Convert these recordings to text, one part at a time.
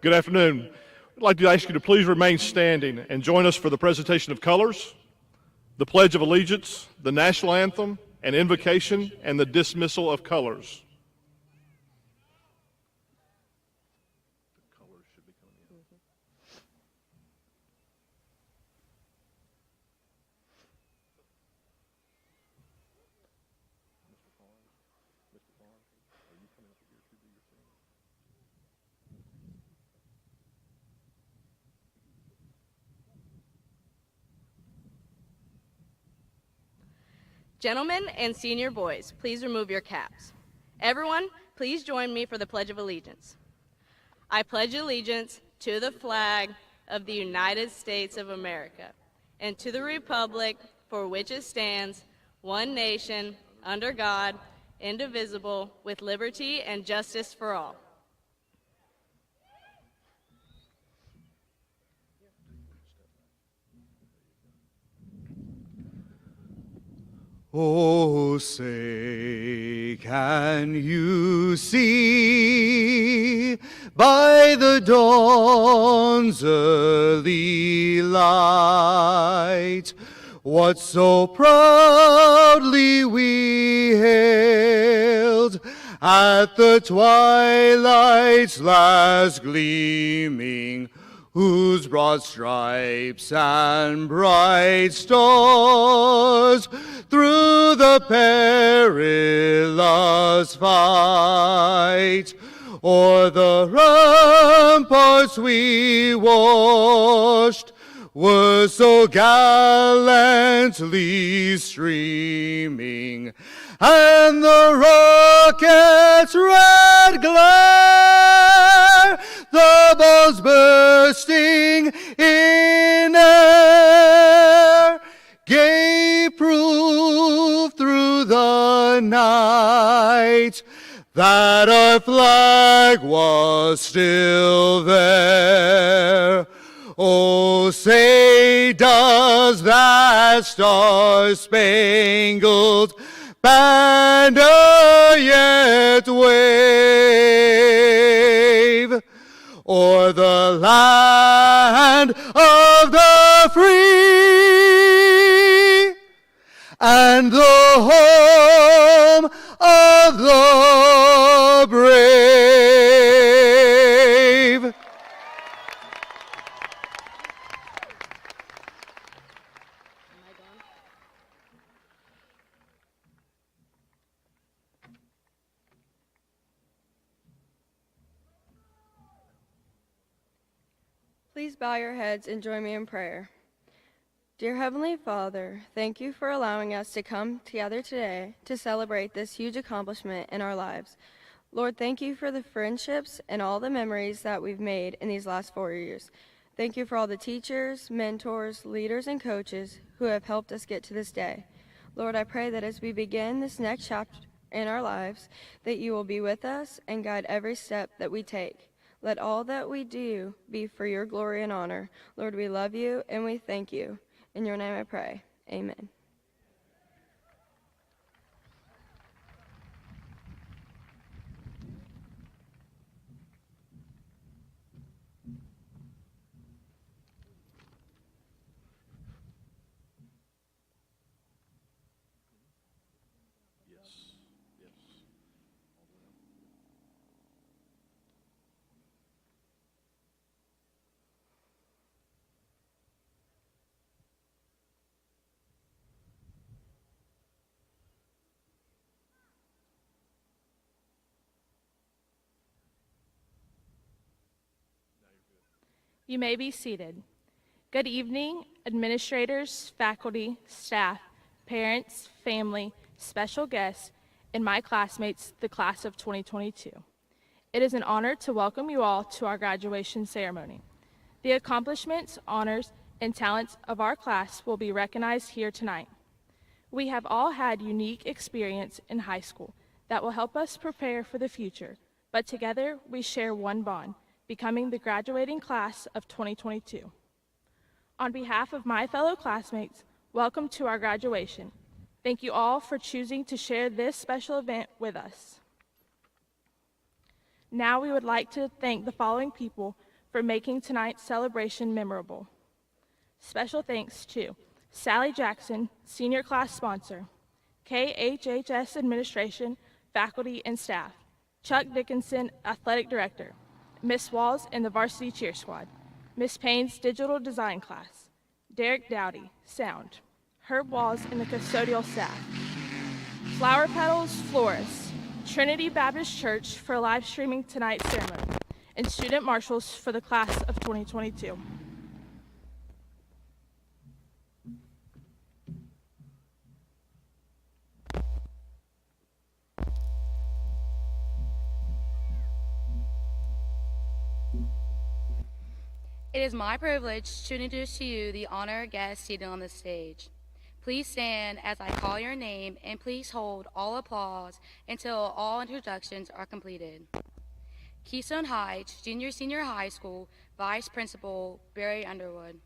Good afternoon. I'd like to ask you to please remain standing and join us for the presentation of colors, the Pledge of Allegiance, the National Anthem, and Invocation, and the dismissal of colors. Gentlemen and senior boys, please remove your caps. Everyone, please join me for the Pledge of Allegiance. I pledge allegiance to the flag of the United States of America and to the republic for which it stands, one nation, under God, indivisible, with liberty and justice for all. Oh, say, can you see by the dawn's early light what so proudly we hailed at the twilight's last gleaming, whose broad stripes and bright stars through the perilous fight o'er the ramparts we watched were so gallantly streaming, and the rocket's red glare, the balls bursting in air, gave proof through the night that our flag was still there. Oh, say, does that star-spangled banner yet wave o'er the land of the free and the home of the brave? Please bow your heads and join me in prayer. Dear Heavenly Father, thank you for allowing us to come together today to celebrate this huge accomplishment in our lives. Lord, thank you for the friendships and all the memories that we've made in these last 4 years. Thank you for all the teachers, mentors, leaders, and coaches who have helped us get to this day. Lord, I pray that as we begin this next chapter in our lives, that you will be with us and guide every step that we take. Let all that we do be for your glory and honor. Lord, we love you and we thank you. In your name I pray. Amen. You may be seated. Good evening, administrators, faculty, staff, parents, family, special guests, and my classmates, the class of 2022. It is an honor to welcome you all to our graduation ceremony. The accomplishments, honors, and talents of our class will be recognized here tonight. We have all had unique experience in high school that will help us prepare for the future, but together we share one bond, becoming the graduating class of 2022. On behalf of my fellow classmates, welcome to our graduation. Thank you all for choosing to share this special event with us. Now we would like to thank the following people for making tonight's celebration memorable. Special thanks to Sally Jackson, senior class sponsor, KHHS administration, faculty, and staff, Chuck Dickinson, athletic director, Miss Walls and the varsity cheer squad, Miss Payne's digital design class, Derek Dowdy, sound, Herb Walls and the custodial staff, Flower Petals Florists, Trinity Baptist Church for live streaming tonight's ceremony, and student marshals for the class of 2022. It is my privilege to introduce to you the honored guests seated on the stage. Please stand as I call your name, and please hold all applause until all introductions are completed. Keystone Heights Junior-Senior High School Vice Principal Barry Underwood.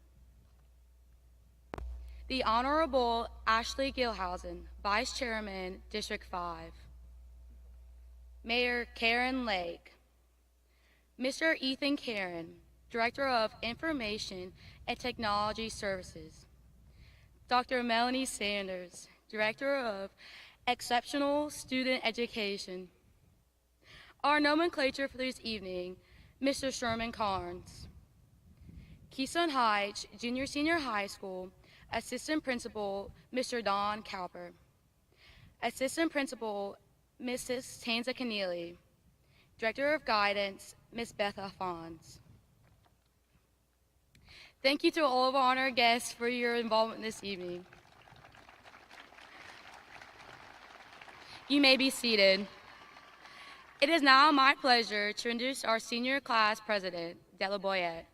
The Honorable Ashley Gilhausen, Vice Chairman, District 5. Mayor Karen Lake. Mr. Ethan Karen, Director of Information and Technology Services. Dr. Melanie Sanders, Director of Exceptional Student Education. Our nomenclature for this evening, Mr. Sherman Carnes. Keystone Heights Junior-Senior High School Assistant Principal, Mr. Don Cowper. Assistant Principal, Mrs. Tanza Keneally. Director of Guidance, Ms. Betha Fons. Thank you to all of our honored guests for your involvement this evening. You may be seated. It is now my pleasure to introduce our senior class president, Della Boyette.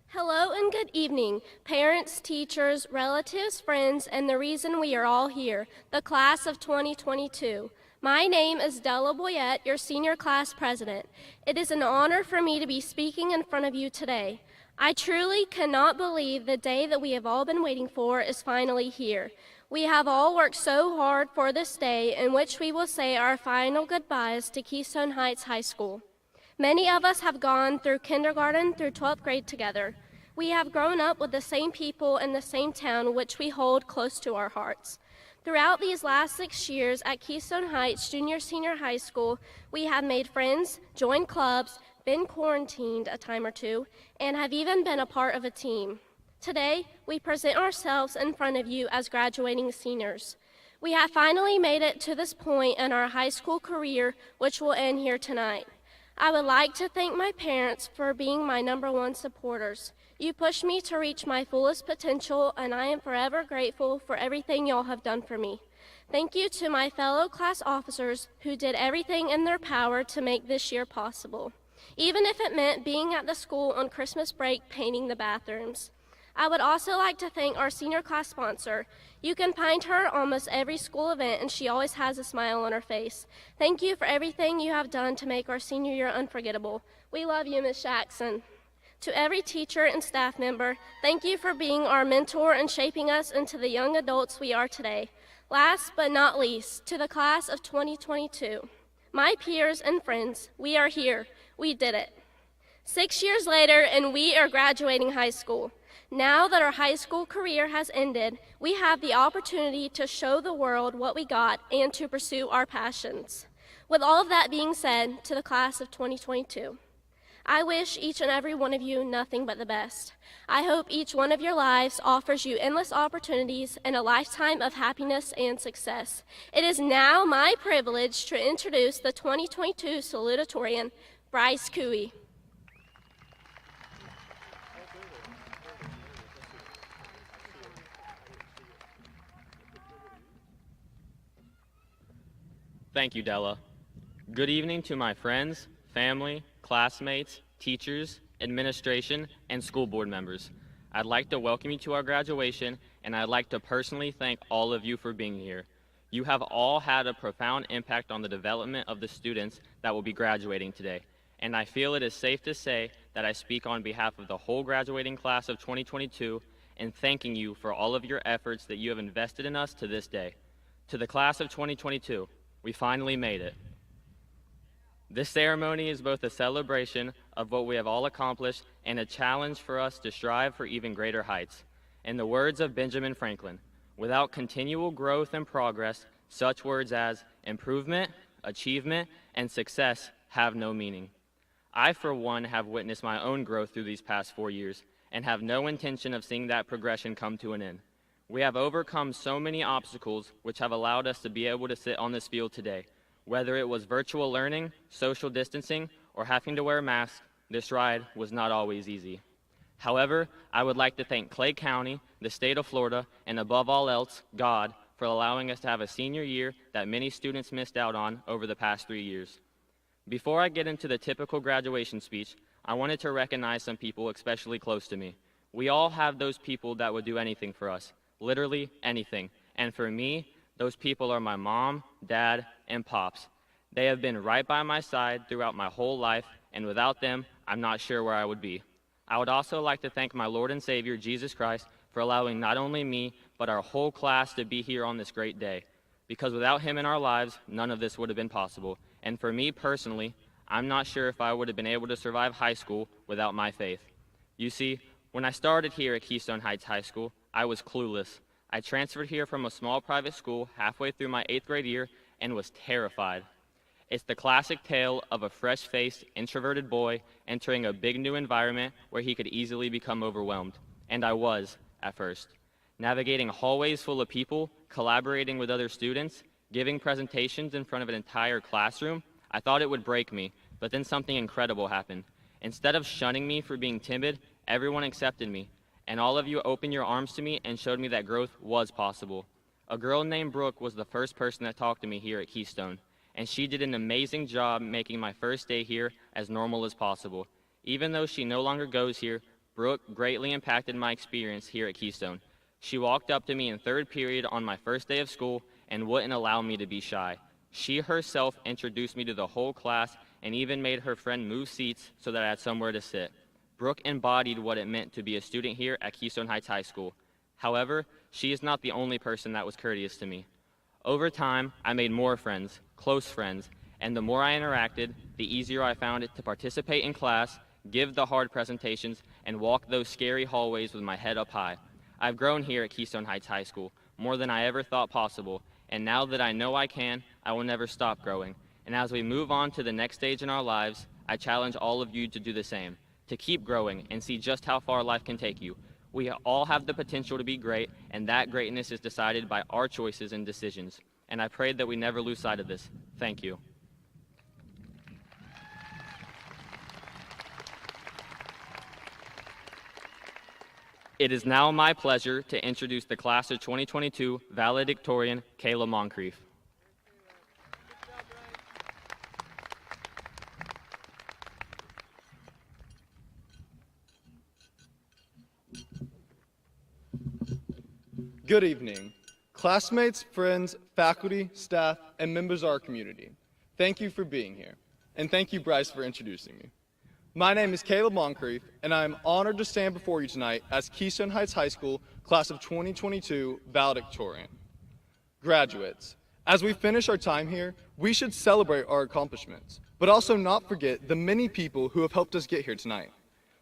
Hello and good evening, parents, teachers, relatives, friends, and the reason we are all here, the class of 2022. My name is Della Boyette, your senior class president. It is an honor for me to be speaking in front of you today. I truly cannot believe the day that we have all been waiting for is finally here. We have all worked so hard for this day in which we will say our final goodbyes to Keystone Heights High School. Many of us have gone through kindergarten through 12th grade together. We have grown up with the same people in the same town, which we hold close to our hearts. Throughout these last 6 years at Keystone Heights Junior-Senior High School, we have made friends, joined clubs, been quarantined a time or two, and have even been a part of a team. Today, we present ourselves in front of you as graduating seniors. We have finally made it to this point in our high school career, which will end here tonight. I would like to thank my parents for being my #1 supporters. You pushed me to reach my fullest potential, and I am forever grateful for everything y'all have done for me. Thank you to my fellow class officers who did everything in their power to make this year possible, even if it meant being at the school on Christmas break painting the bathrooms. I would also like to thank our senior class sponsor. You can find her almost every school event, and she always has a smile on her face. Thank you for everything you have done to make our senior year unforgettable. We love you, Ms. Jackson. To every teacher and staff member, thank you for being our mentor and shaping us into the young adults we are today. Last but not least, to the class of 2022. My peers and friends, we are here. We did it. 6 years later, and we are graduating high school. Now that our high school career has ended, we have the opportunity to show the world what we got and to pursue our passions. With all of that being said, to the class of 2022, I wish each and every one of you nothing but the best. I hope each one of your lives offers you endless opportunities and a lifetime of happiness and success. It is now my privilege to introduce the 2022 Salutatorian, Bryce Cooey. Thank you, Della. Good evening to my friends, family, classmates, teachers, administration, and school board members. I'd like to welcome you to our graduation, and I'd like to personally thank all of you for being here. You have all had a profound impact on the development of the students that will be graduating today, and I feel it is safe to say that I speak on behalf of the whole graduating class of 2022 in thanking you for all of your efforts that you have invested in us to this day. To the class of 2022, we finally made it. This ceremony is both a celebration of what we have all accomplished and a challenge for us to strive for even greater heights. In the words of Benjamin Franklin, without continual growth and progress, such words as improvement, achievement, and success have no meaning. I, for one, have witnessed my own growth through these past 4 years and have no intention of seeing that progression come to an end. We have overcome so many obstacles which have allowed us to be able to sit on this field today. Whether it was virtual learning, social distancing, or having to wear a mask, this ride was not always easy. However, I would like to thank Clay County, the state of Florida, and above all else, God, for allowing us to have a senior year that many students missed out on over the past 3 years. Before I get into the typical graduation speech, I wanted to recognize some people especially close to me. We all have those people that would do anything for us, literally anything. And for me, those people are my mom, dad, and pops. They have been right by my side throughout my whole life, and without them, I'm not sure where I would be. I would also like to thank my Lord and Savior, Jesus Christ, for allowing not only me, but our whole class to be here on this great day. Because without him in our lives, none of this would have been possible. And for me personally, I'm not sure if I would have been able to survive high school without my faith. You see, when I started here at Keystone Heights High School, I was clueless. I transferred here from a small private school halfway through my 8th grade year and was terrified. It's the classic tale of a fresh-faced, introverted boy entering a big new environment where he could easily become overwhelmed. And I was, at first. Navigating hallways full of people, collaborating with other students, giving presentations in front of an entire classroom, I thought it would break me, but then something incredible happened. Instead of shunning me for being timid, everyone accepted me. And all of you opened your arms to me and showed me that growth was possible. A girl named Brooke was the first person that talked to me here at Keystone, and she did an amazing job making my first day here as normal as possible. Even though she no longer goes here, Brooke greatly impacted my experience here at Keystone. She walked up to me in 3rd period on my first day of school and wouldn't allow me to be shy. She herself introduced me to the whole class and even made her friend move seats so that I had somewhere to sit. Brooke embodied what it meant to be a student here at Keystone Heights High School. However, she is not the only person that was courteous to me. Over time, I made more friends, close friends, and the more I interacted, the easier I found it to participate in class, give the hard presentations, and walk those scary hallways with my head up high. I've grown here at Keystone Heights High School more than I ever thought possible, and now that I know I can, I will never stop growing. And as we move on to the next stage in our lives, I challenge all of you to do the same, to keep growing and see just how far life can take you. We all have the potential to be great, and that greatness is decided by our choices and decisions. And I pray that we never lose sight of this. Thank you. It is now my pleasure to introduce the class of 2022 Valedictorian, Kayla Moncrief. Good evening. Classmates, friends, faculty, staff, and members of our community. Thank you for being here. And thank you, Bryce, for introducing me. My name is Caleb Moncrief, and I am honored to stand before you tonight as Keystone Heights High School Class of 2022 Valedictorian. Graduates, as we finish our time here, we should celebrate our accomplishments, but also not forget the many people who have helped us get here tonight.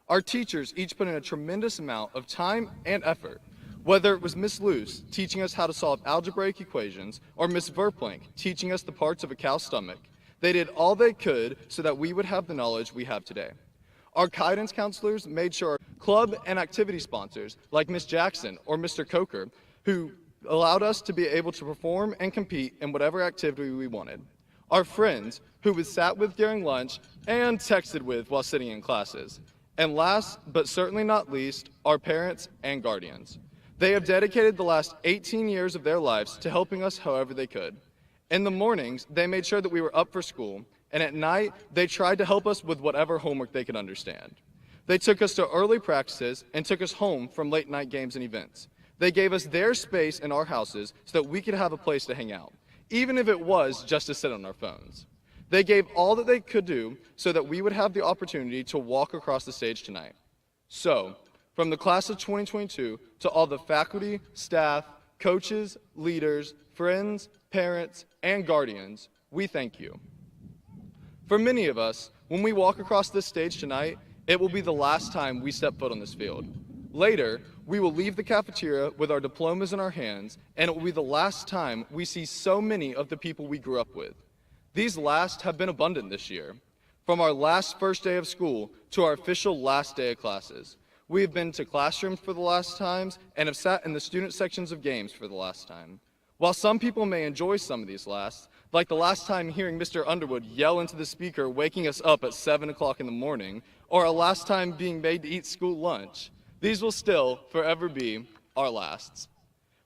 Our teachers each put in a tremendous amount of time and effort. Whether it was Miss Luce teaching us how to solve algebraic equations or Miss Verplank teaching us the parts of a cow's stomach, they did all they could so that we would have the knowledge we have today. Our guidance counselors made sure our club and activity sponsors like Miss Jackson or Mr. Coker, who allowed us to be able to perform and compete in whatever activity we wanted. Our friends, who we sat with during lunch and texted with while sitting in classes. And last, but certainly not least, our parents and guardians. They have dedicated the last 18 years of their lives to helping us however they could. In the mornings, they made sure that we were up for school, and at night, they tried to help us with whatever homework they could understand. They took us to early practices and took us home from late night games and events. They gave us their space in our houses so that we could have a place to hang out, even if it was just to sit on our phones. They gave all that they could do so that we would have the opportunity to walk across the stage tonight. So, from the class of 2022 to all the faculty, staff, coaches, leaders, friends, parents, and guardians, we thank you. For many of us, when we walk across this stage tonight, it will be the last time we step foot on this field. Later, we will leave the cafeteria with our diplomas in our hands, and it will be the last time we see so many of the people we grew up with. These last have been abundant this year. From our last first day of school to our official last day of classes. We have been to classrooms for the last times and have sat in the student sections of games for the last time. While some people may enjoy some of these lasts, like the last time hearing Mr. Underwood yell into the speaker waking us up at 7 o'clock in the morning, or our last time being made to eat school lunch, these will still forever be our lasts.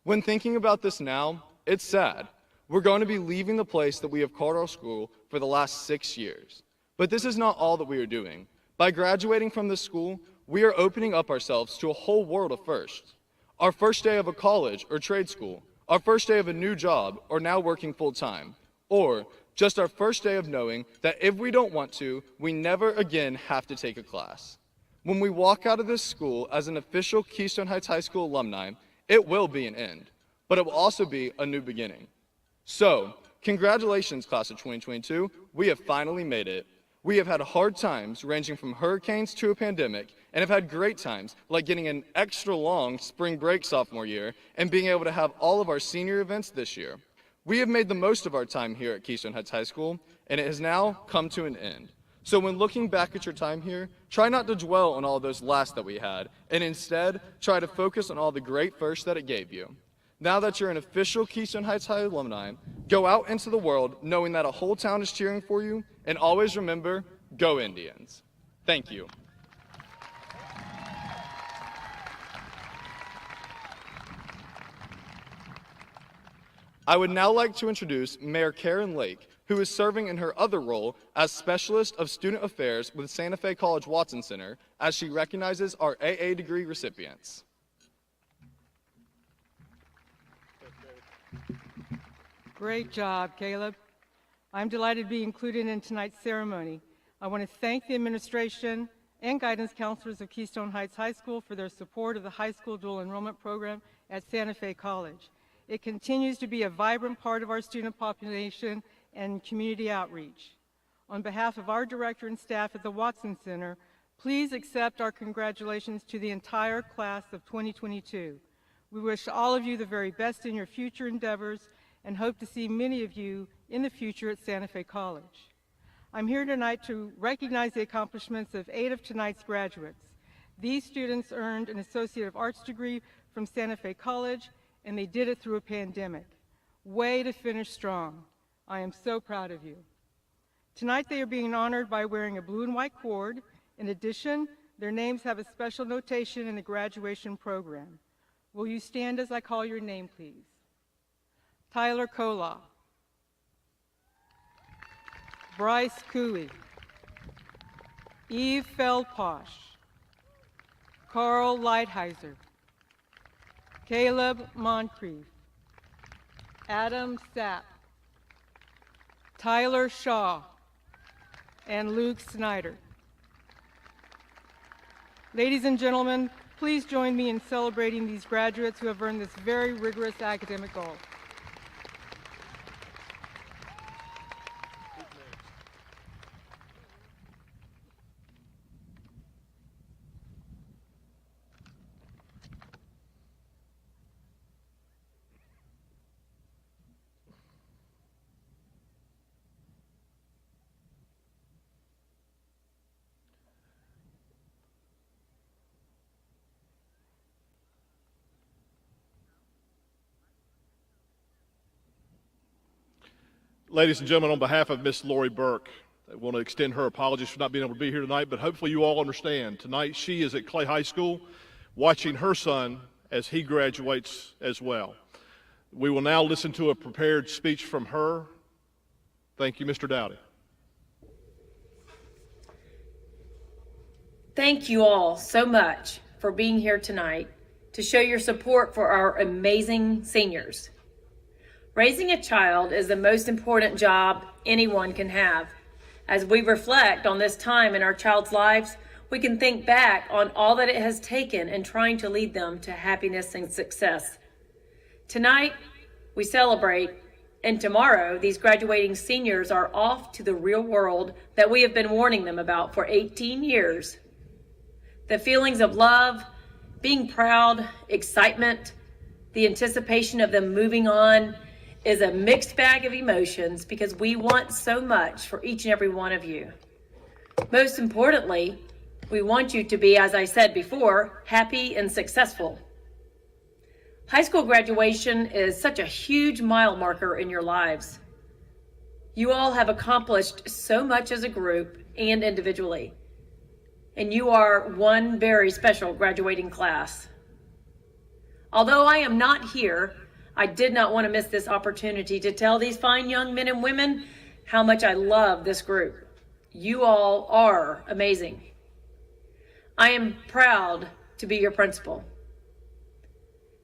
When thinking about this now, it's sad. We're going to be leaving the place that we have called our school for the last 6 years. But this is not all that we are doing. By graduating from this school, we are opening up ourselves to a whole world of firsts. Our first day of a college or trade school, our first day of a new job or now working full-time, or just our first day of knowing that if we don't want to, we never again have to take a class. When we walk out of this school as an official Keystone Heights High School alumni, it will be an end, but it will also be a new beginning. So, congratulations, class of 2022, we have finally made it. We have had hard times ranging from hurricanes to a pandemic, and have had great times like getting an extra long spring break sophomore year and being able to have all of our senior events this year. We have made the most of our time here at Keystone Heights High School, and it has now come to an end. So when looking back at your time here, try not to dwell on all those lasts that we had, and instead try to focus on all the great firsts that it gave you. Now that you're an official Keystone Heights High alumni, go out into the world knowing that a whole town is cheering for you, and always remember, go Indians. Thank you. I would now like to introduce Mayor Karen Lake, who is serving in her other role as Specialist of Student Affairs with Santa Fe College Watson Center, as she recognizes our AA degree recipients. Great job, Caleb. I'm delighted to be included in tonight's ceremony. I want to thank the administration and guidance counselors of Keystone Heights High School for their support of the high school dual enrollment program at Santa Fe College. It continues to be a vibrant part of our student population and community outreach. On behalf of our director and staff at the Watson Center, please accept our congratulations to the entire class of 2022. We wish all of you the very best in your future endeavors and hope to see many of you in the future at Santa Fe College. I'm here tonight to recognize the accomplishments of 8 of tonight's graduates. These students earned an Associate of Arts degree from Santa Fe College, and they did it through a pandemic. Way to finish strong. I am so proud of you. Tonight they are being honored by wearing a blue and white cord. In addition, their names have a special notation in the graduation program. Will you stand as I call your name, please? Tyler Kola, Bryce Cooley, Eve Feldposh, Carl Lighthizer, Caleb Moncrief, Adam Sapp, Tyler Shaw, and Luke Snyder. Ladies and gentlemen, please join me in celebrating these graduates who have earned this very rigorous academic goal. Ladies and gentlemen, on behalf of Miss Lori Burke, I want to extend her apologies for not being able to be here tonight, but hopefully you all understand. Tonight she is at Clay High School watching her son as he graduates as well. We will now listen to a prepared speech from her. Thank you, Mr. Dowdy. Thank you all so much for being here tonight to show your support for our amazing seniors. Raising a child is the most important job anyone can have. As we reflect on this time in our child's lives, we can think back on all that it has taken in trying to lead them to happiness and success. Tonight, we celebrate, and tomorrow these graduating seniors are off to the real world that we have been warning them about for 18 years. The feelings of love, being proud, excitement, the anticipation of them moving on is a mixed bag of emotions because we want so much for each and every one of you. Most importantly, we want you to be, as I said before, happy and successful. High school graduation is such a huge mile marker in your lives. You all have accomplished so much as a group and individually, and you are one very special graduating class. Although I am not here, I did not want to miss this opportunity to tell these fine young men and women how much I love this group. You all are amazing. I am proud to be your principal.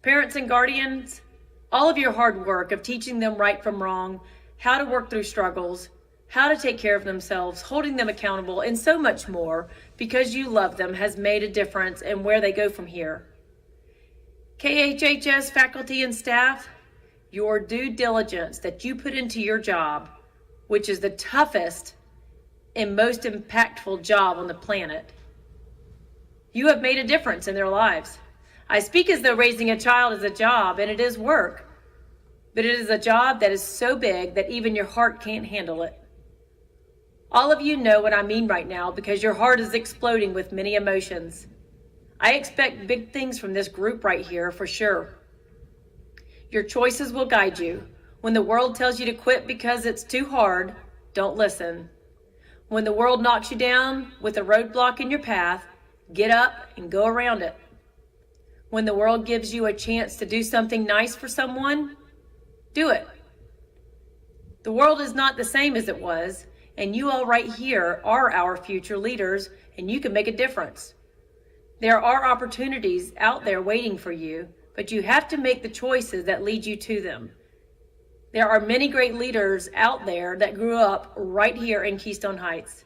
Parents and guardians, all of your hard work of teaching them right from wrong, how to work through struggles, how to take care of themselves, holding them accountable, and so much more, because you love them, has made a difference in where they go from here. KHHS faculty and staff, your due diligence that you put into your job, which is the toughest and most impactful job on the planet, you have made a difference in their lives. I speak as though raising a child is a job, and it is work, but it is a job that is so big that even your heart can't handle it. All of you know what I mean right now because your heart is exploding with many emotions. I expect big things from this group right here for sure. Your choices will guide you. When the world tells you to quit because it's too hard, don't listen. When the world knocks you down with a roadblock in your path, get up and go around it. When the world gives you a chance to do something nice for someone, do it. The world is not the same as it was, and you all right here are our future leaders, and you can make a difference. There are opportunities out there waiting for you, but you have to make the choices that lead you to them. There are many great leaders out there that grew up right here in Keystone Heights,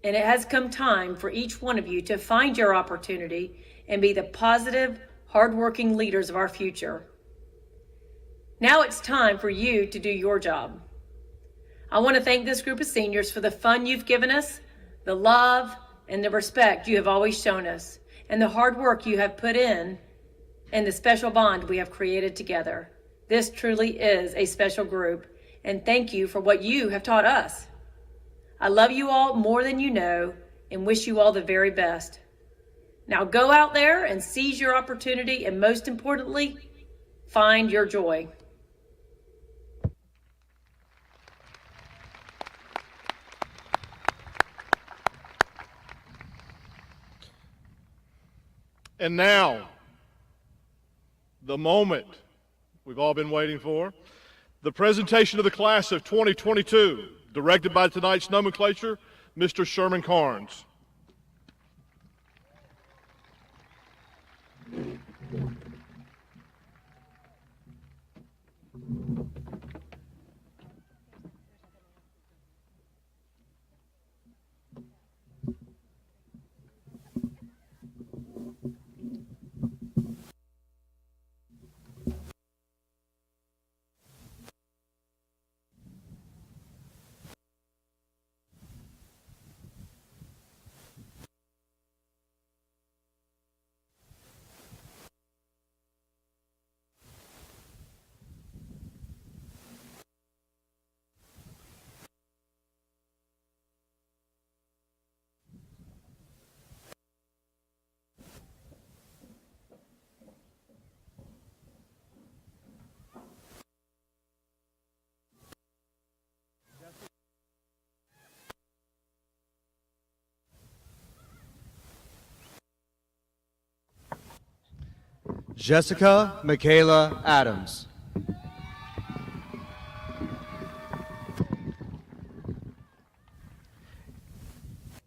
and it has come time for each one of you to find your opportunity and be the positive, hardworking leaders of our future. Now it's time for you to do your job. I want to thank this group of seniors for the fun you've given us, the love and the respect you have always shown us, and the hard work you have put in, and the special bond we have created together. This truly is a special group, and thank you for what you have taught us. I love you all more than you know, and wish you all the very best. Now go out there and seize your opportunity, and most importantly, find your joy. And now, the moment we've all been waiting for, the presentation of the class of 2022, directed by tonight's nomenclature, Mr. Sherman Carnes. Jessica Michaela Adams.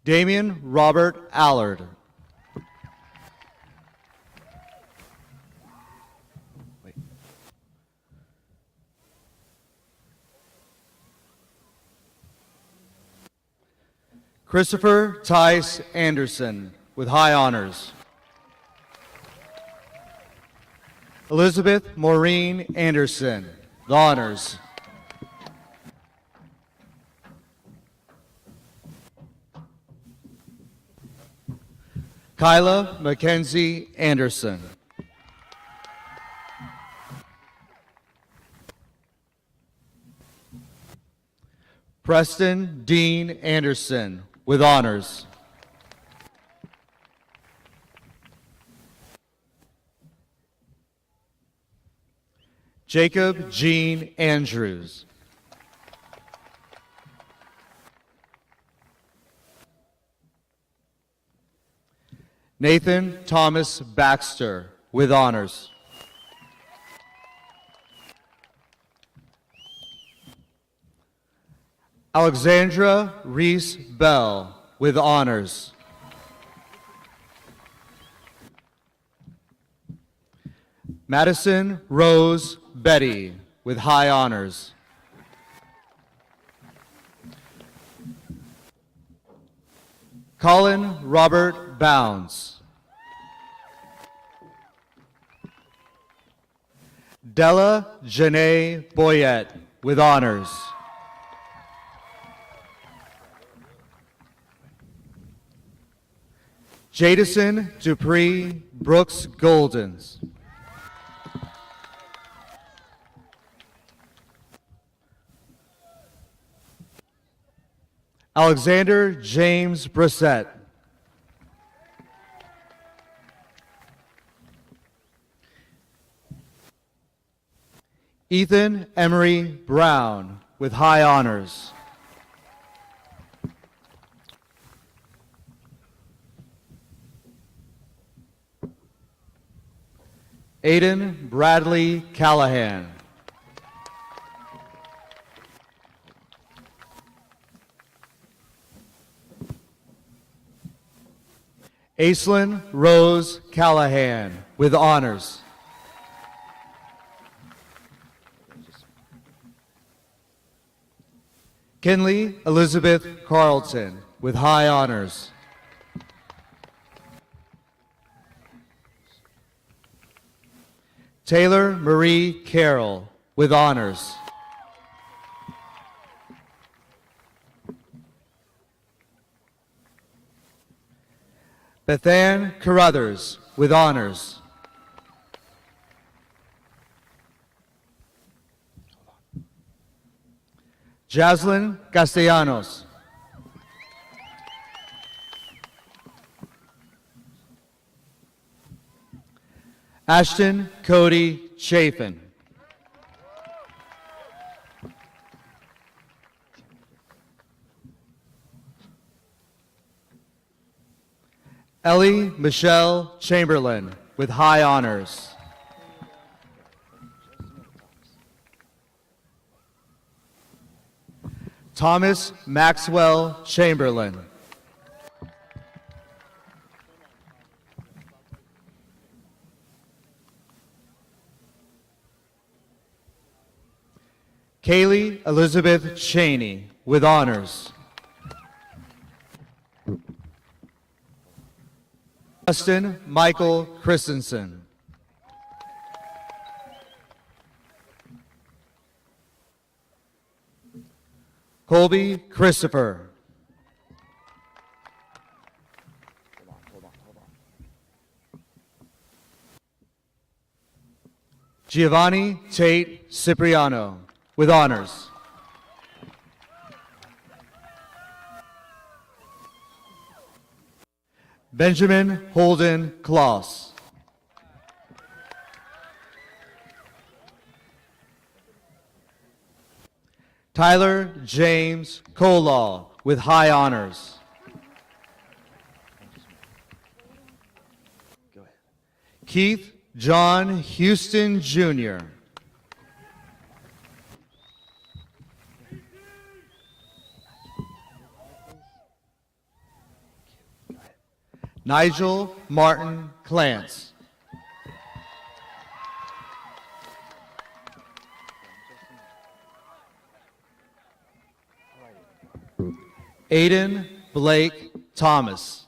Damian Robert Allard. Christopher Tice Anderson with high honors. Elizabeth Maureen Anderson. with honors. Kyla Mackenzie Anderson. Preston Dean Anderson, with honors. Jacob Jean Andrews. Nathan Thomas Baxter, with honors. Alexandra Reese Bell, with honors. Madison Rose Betty, with high honors. Colin Robert Bounds. Della Janae Boyette, with honors. Jadison Dupree Brooks Goldens. Alexander James Brissett. Ethan Emery Brown, with high honors. Aiden Bradley Callahan. Aislinn Rose Callahan, with honors. Kinley Elizabeth Carlton, with high honors. Taylor Marie Carroll, with honors. Bethann Carruthers, with honors. Jaslyn Castellanos. Ashton Cody Chafin. Ellie Michelle Chamberlain, with high honors. Thomas Maxwell Chamberlain. Kaylee Elizabeth Cheney, with honors. Justin Michael Christensen. Colby Christopher. Giovanni Tate Cipriano, with honors. Benjamin Holden Kloss. Tyler James Kolaw, with high honors. Keith John Houston, Jr. Nigel Martin Clance. Aiden Blake Thomas.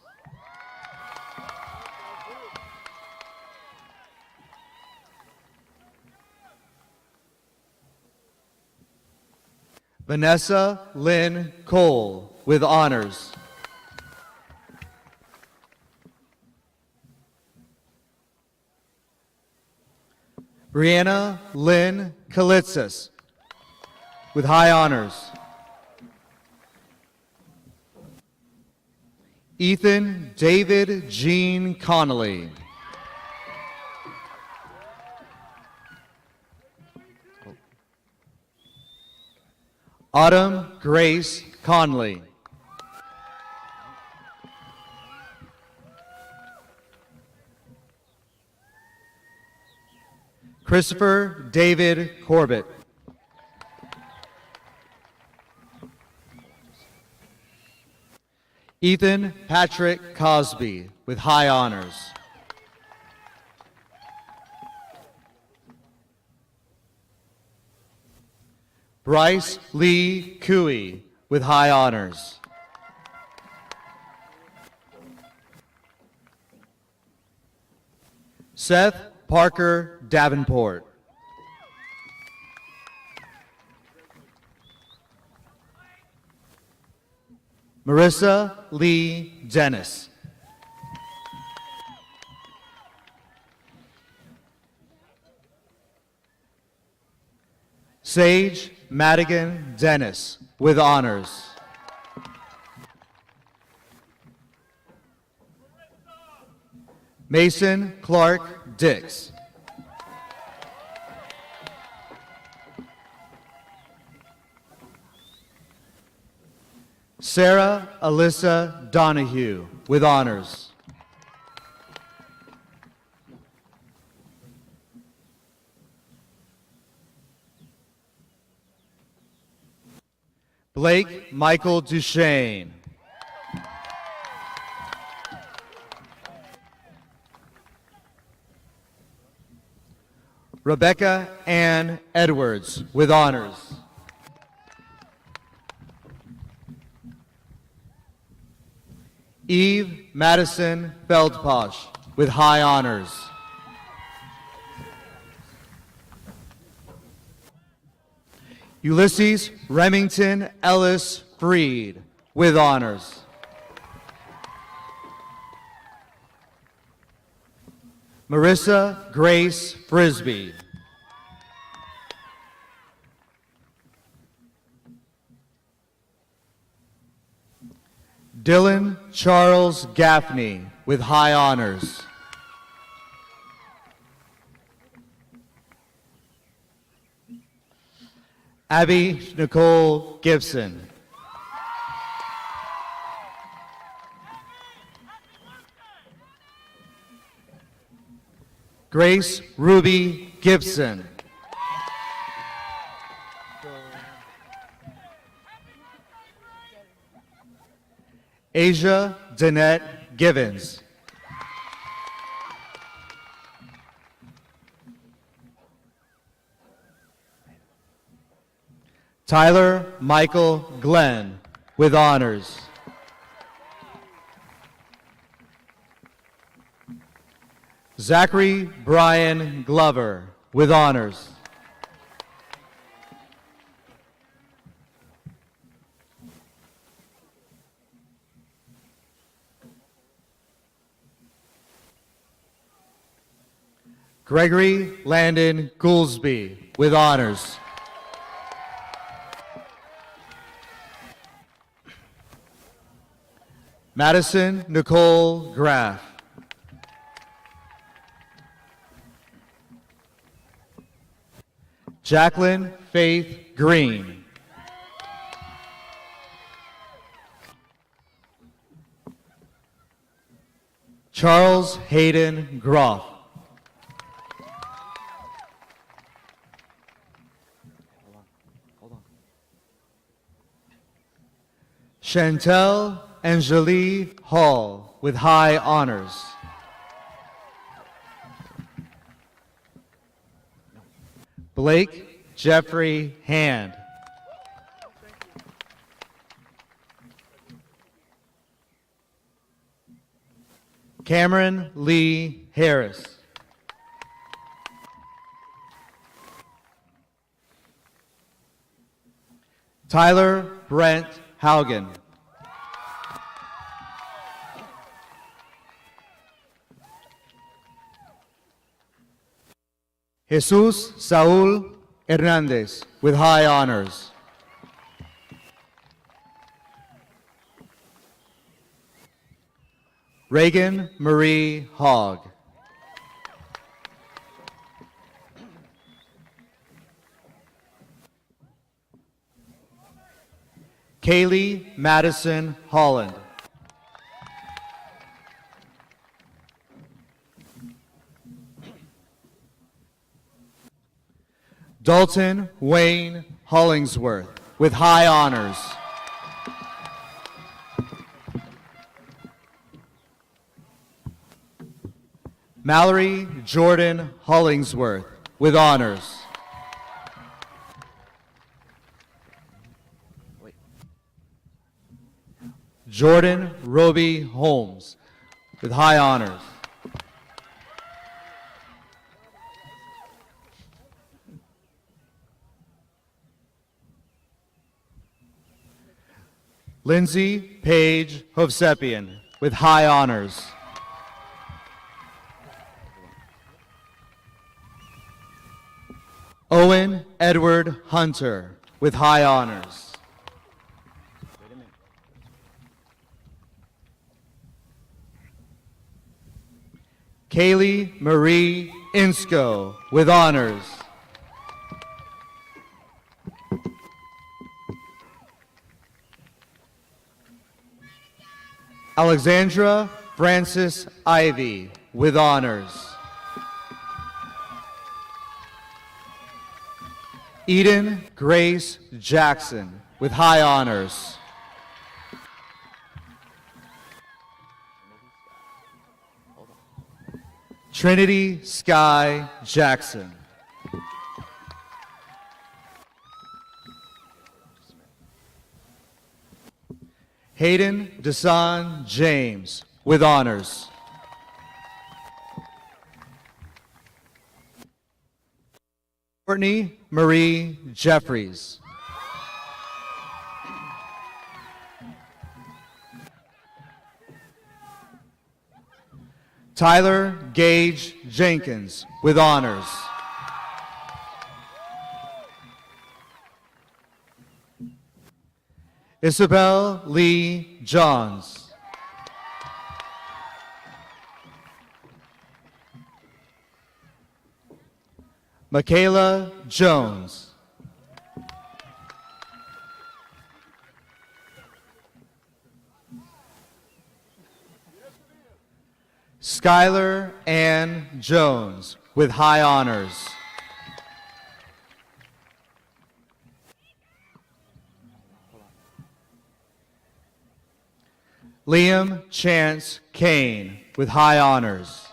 Vanessa Lynn Cole with honors. Brianna Lynn Kalitzis with high honors. Ethan David Jean Connolly. Autumn Grace Conley. Christopher David Corbett. Ethan Patrick Cosby with high honors. Bryce Lee Cooey with high honors. Seth Parker Davenport. Marissa Lee Dennis. Sage Madigan Dennis with honors. Mason Clark Dix. Sarah Alyssa Donahue with honors. Blake Michael Duchesne. Rebecca Ann Edwards with honors. Eve Madison Feldposh with high honors. Ulysses Remington Ellis Freed with honors. Marissa Grace Frisbee. Dylan Charles Gaffney with high honors. Abby Nicole Gibson. Grace Ruby Gibson. Asia Danette Givens. Tyler Michael Glenn with honors. Zachary Brian Glover with honors. Gregory Landon Goolsby with honors. Madison Nicole Graff. Jacqueline Faith Green. Charles Hayden Groff. Chantel Angelique Hall with high honors. Blake Jeffrey Hand. Cameron Lee Harris. Tyler Brent Haugen. Jesus Saul Hernandez with high honors. Reagan Marie Hogg. Kaylee Madison Holland. Dalton Wayne Hollingsworth with high honors. Mallory Jordan Hollingsworth with honors. Jordan Roby Holmes with high honors. Lindsay Page Hovsepian with high honors. Owen Edward Hunter with high honors. Kaylee Marie Insco with honors. Alexandra Francis Ivy with honors. Eden Grace Jackson with high honors. Trinity Sky Jackson. Hayden Desan James with honors. Courtney Marie Jeffries. Tyler Gage Jenkins with honors. Isabel Lee Johns. Michaela Jones. Skylar Ann Jones with high honors. Liam Chance Kane with high honors.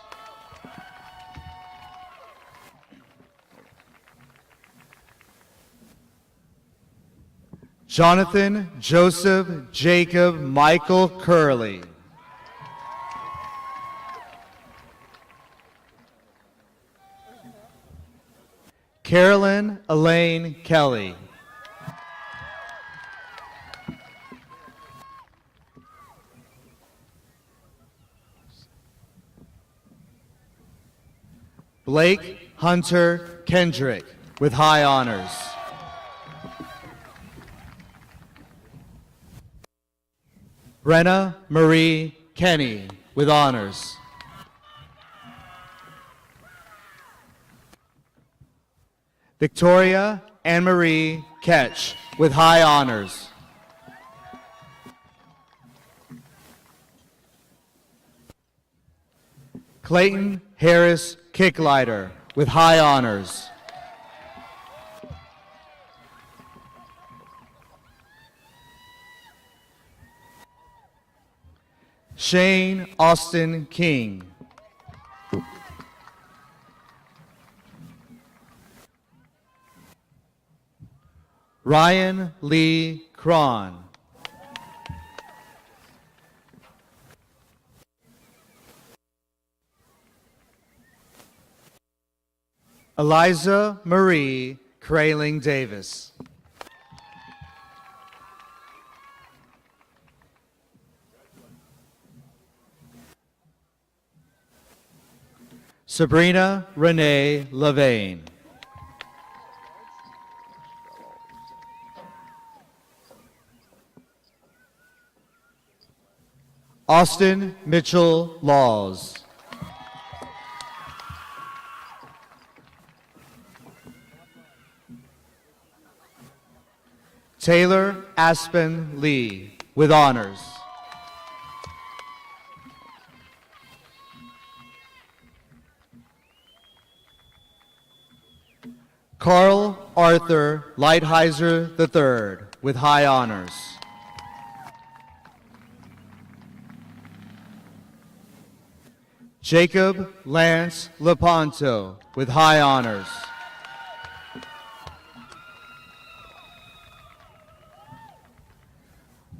Jonathan Joseph Jacob Michael Curley. Carolyn Elaine Kelly. Blake Hunter Kendrick with high honors. Brenna Marie Kenny with honors. Victoria Anne-Marie Ketch with high honors. Clayton Harris Kicklighter with high honors. Shane Austin King. Ryan Lee Cron. Eliza Marie Kraling Davis. Sabrina Renee Levane. Austin Mitchell Laws. Taylor Aspen Lee, with honors. Carl Arthur Lighthizer III, with high honors. Jacob Lance Lepanto, with high honors.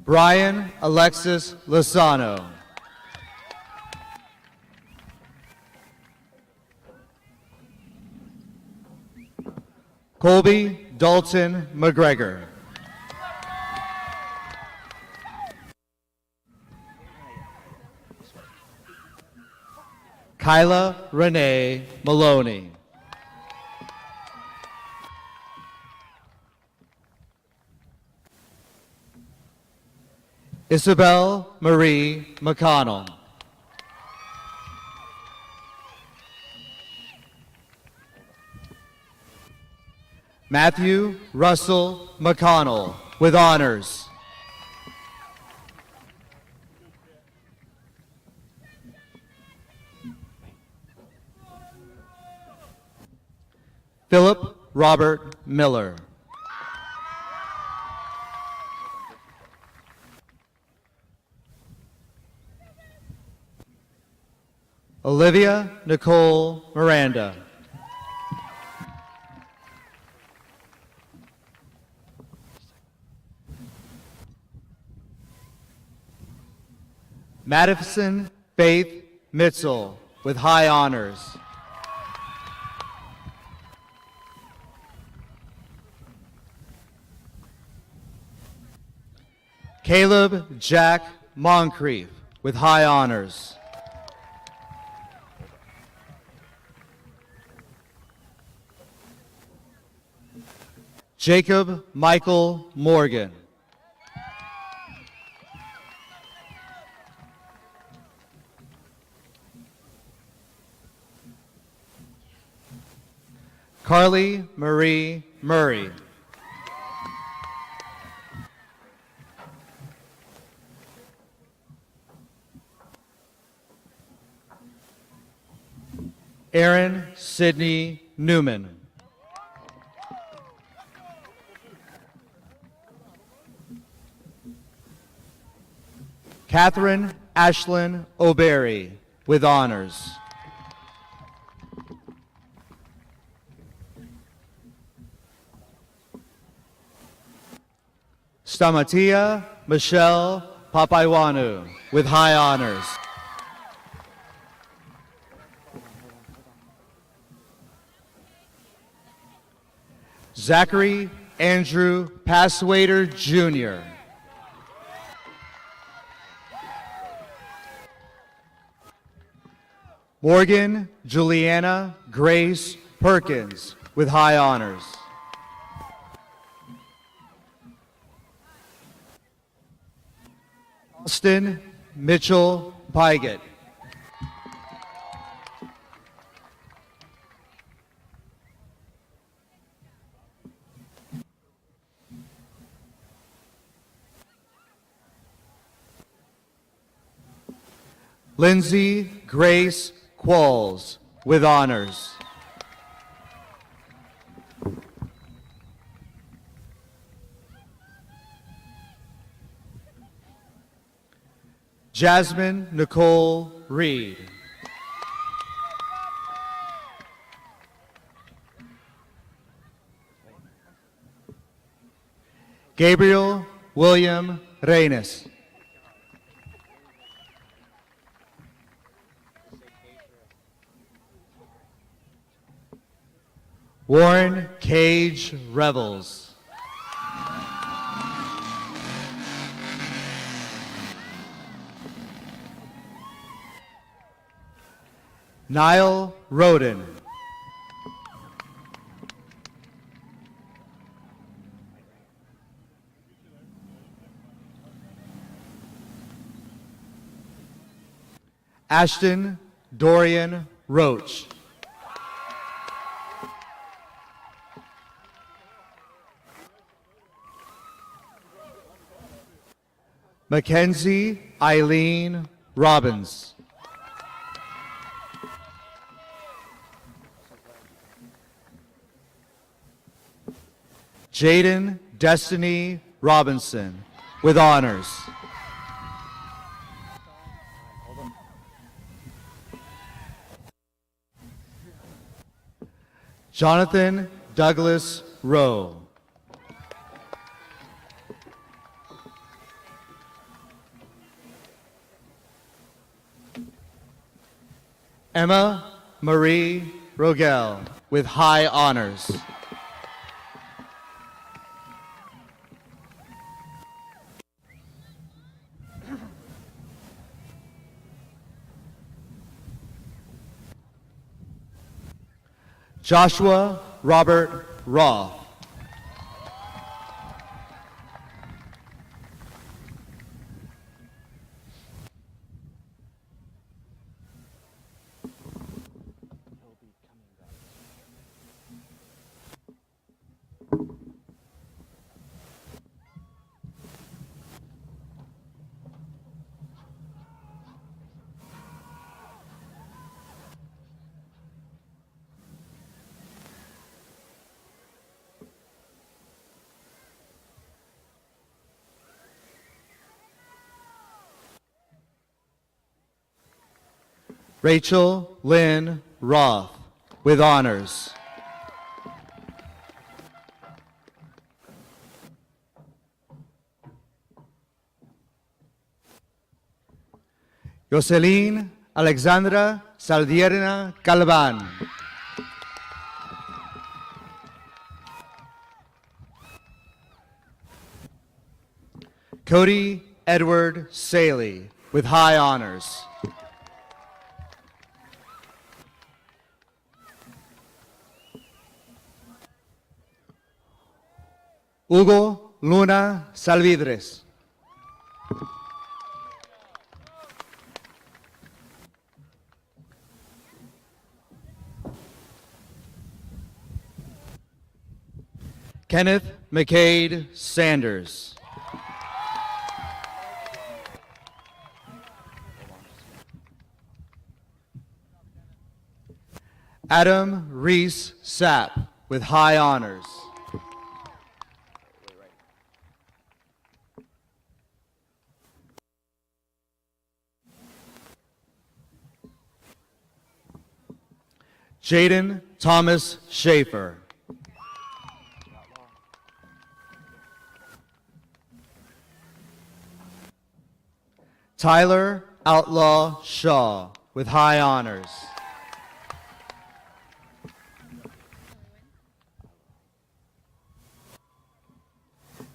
Brian Alexis Lozano. Colby Dalton McGregor. Kyla Renee Maloney. Isabel Marie McConnell. Matthew Russell McConnell, with honors. Philip Robert Miller. Olivia Nicole Miranda. Madison Faith Mitchell, with high honors. Caleb Jack Moncrief, with high honors. Jacob Michael Morgan. Carly Marie Murray. Aaron Sidney Newman. Catherine Ashlyn O'Berry, with honors. Stamatia Michelle Papaiwanu, with high honors. Zachary Andrew Passwaiter, Jr. Morgan Juliana Grace Perkins, with high honors. Austin Mitchell Pygott. Lindsay Grace Qualls, with honors. Jasmine Nicole Reed. Gabriel William Reynes. Warren Cage Revels. Niall Roden. Ashton Dorian Roach. Mackenzie Eileen Robbins. Jaden Destiny Robinson with honors. Jonathan Douglas Rowe. Emma Marie Rogel with high honors. Joshua Robert Roth. Rachel Lynn Roth with honors. Jocelyn Alexandra Saldierna Calvan. Cody Edward Saley with high honors. Hugo Luna Salvidres. Kenneth McCade Sanders. Adam Reese Sapp with high honors. Jaden Thomas Schaefer. Tyler Outlaw Shaw with high honors.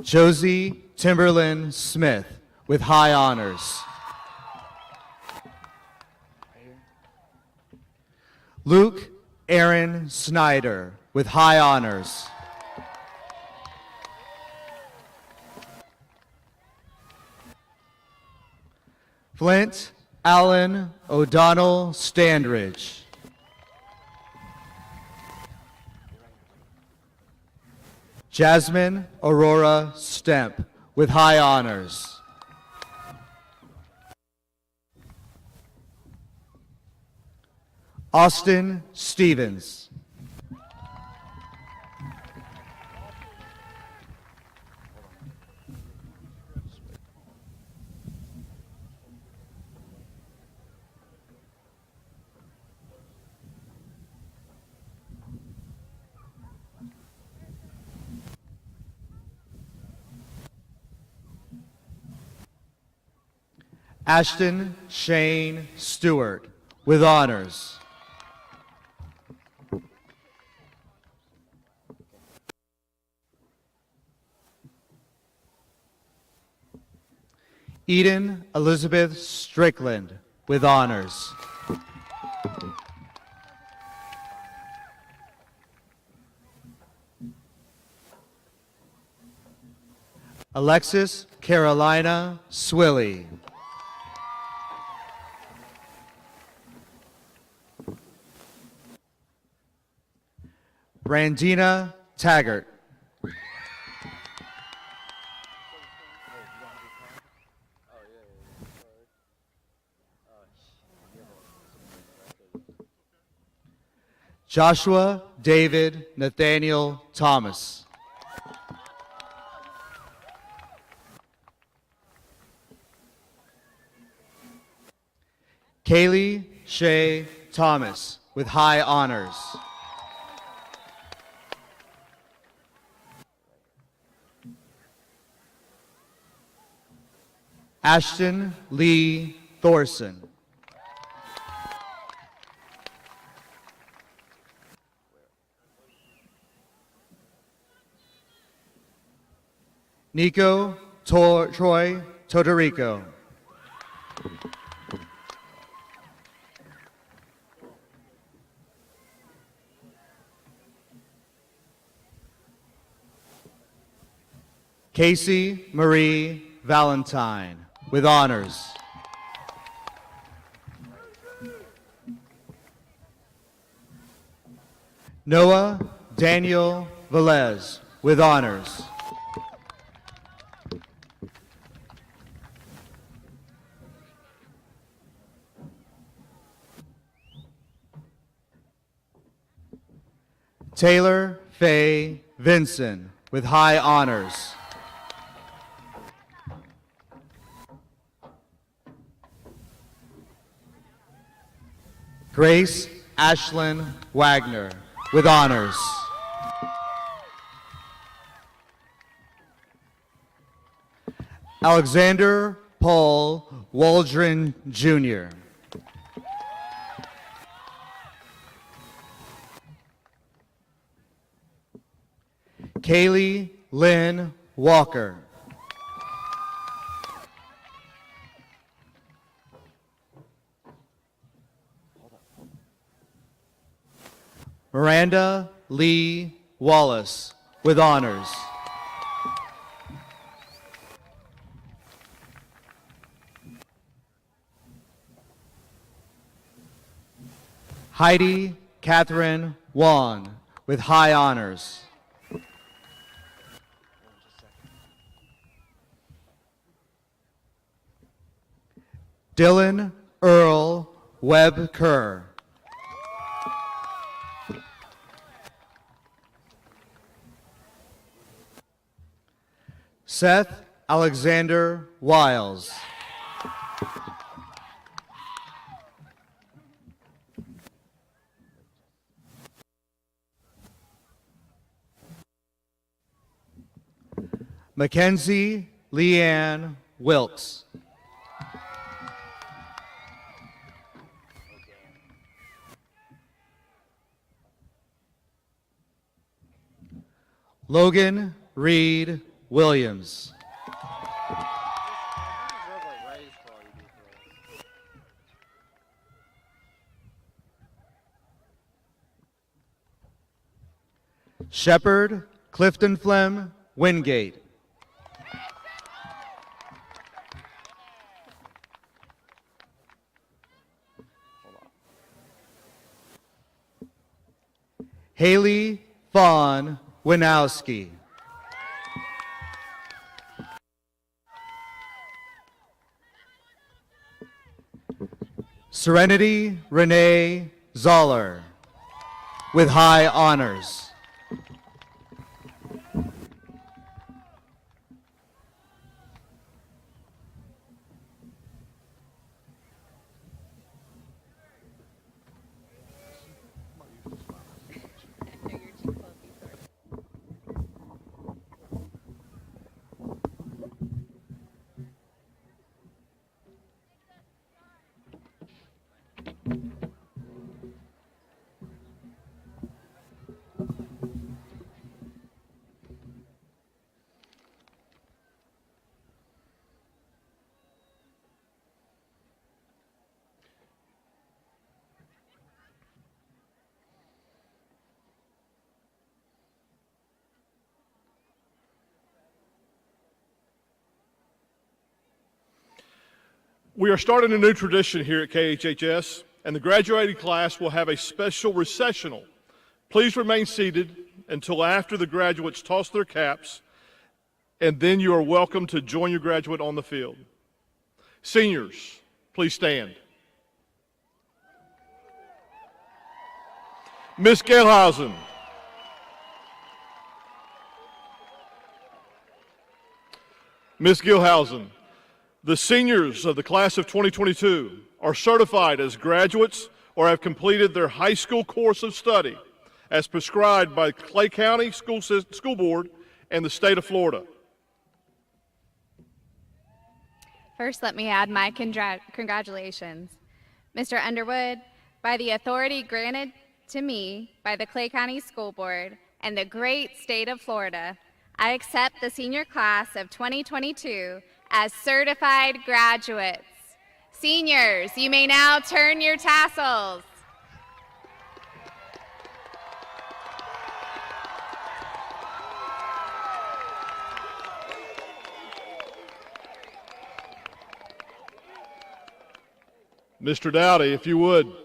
Josie Timberlyn Smith with high honors. Luke Aaron Snyder with high honors. Flint Allen O'Donnell Standridge. Jasmine Aurora Stemp with high honors. Austin Stevens. Ashton Shane Stewart with honors. Eden Elizabeth Strickland with honors. Alexis Carolina Swilly. Brandina Taggart. Joshua David Nathaniel Thomas. Kaylee Shea Thomas with high honors. Ashton Lee Thorson. Nico Troy Todorico. Casey Marie Valentine with honors. Noah Daniel Velez with honors. Taylor Faye Vinson with high honors. Grace Ashlyn Wagner with honors. Alexander Paul Waldron Jr. Kaylee Lynn Walker. Miranda Lee Wallace with honors. Heidi Catherine Wan with high honors. Dylan Earl Webb Kerr. Seth Alexander Wiles. Mackenzie Leanne Wilkes. Logan Reed Williams. Shepherd Clifton Flem Wingate. Haley Fawn Winowski. Serenity Renee Zoller with high honors. We are starting a new tradition here at KHHS, and the graduating class will have a special recessional. Please remain seated until after the graduates toss their caps, and then you are welcome to join your graduate on the field. Seniors, please stand. Miss Gelhausen. Miss Gilhausen, the seniors of the class of 2022 are certified as graduates or have completed their high school course of study as prescribed by Clay County School Board and the state of Florida. First, let me add my congratulations. Mr. Underwood, by the authority granted to me by the Clay County School Board and the great state of Florida, I accept the senior class of 2022 as certified graduates. Seniors, you may now turn your tassels. Mr. Dowdy, if you would.